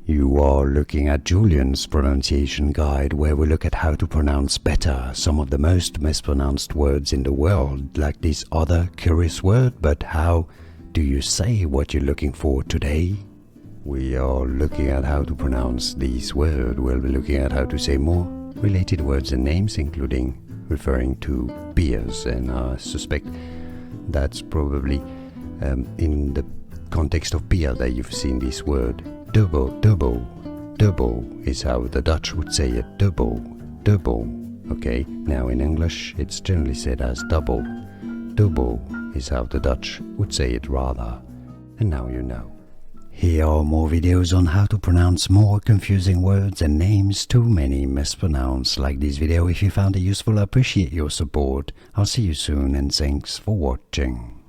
You are looking at Julian's pronunciation guide, where we look at how to pronounce better some of the most mispronounced words in the world, like this other curious word. But how do you say what you're looking for today? We are looking at how to pronounce these words. We'll be looking at how to say more related words and names, including referring to beers, and I suspect that's probably in the context of beer that you've seen this word. Dubbel, dubbel, dubbel is how the Dutch would say it. Dubbel, dubbel. Okay, now in English it's generally said as double. Dubbel is how the Dutch would say it rather. And now you know. Here are more videos on how to pronounce more confusing words and names too many mispronounced. Like this video if you found it useful. I appreciate your support. I'll see you soon and thanks for watching.